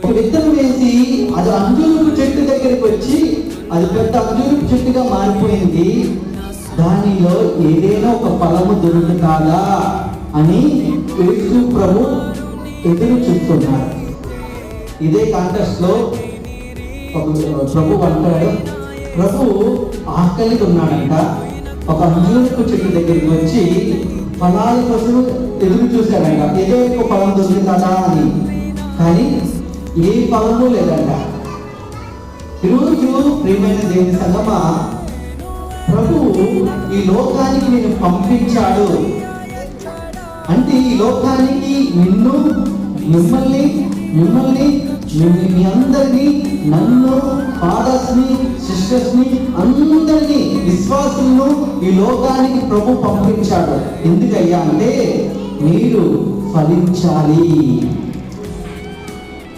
ఒక విత్తనం వేసి అది అంజూరపు చెట్టు దగ్గరికి వచ్చి అది పెద్ద అంజూరపు చెట్టుగా మారిపోయింది. దానిలో ఏదైనా ఒక ఫలము దొరుకుతాదా అని యేసు ప్రభు ఎదురు చూస్తున్నారు. ఇదే కాంటెక్స్ట్ లో ఒక ప్రభు అంటాడు, ప్రభు ఆకలిగా ఉన్నాడంట. ఒక అంజూరపు చెట్టు దగ్గరికి వచ్చి ఫలాల కోసం ఎదురు చూశాడంట, ఏదో ఒక ఫలం దొరుకుతాడా అని. కానీ ఏ ఫలము లేదంట. ఈరోజు ప్రియమైన దేవుని సంగమా, ప్రభువు ఈ లోకానికి నేను పంపించాడు అంటే ఈ లోకానికి నిన్ను, మిమ్మల్ని మీ అందరినీ, నన్ను, ఫాదర్స్ ని, సిస్టర్స్ ని, అందరినీ, విశ్వాసులను ఈ లోకానికి ప్రభు పంపించాడు. ఎందుకయ్యా అంటే మీరు ఫలించాలి.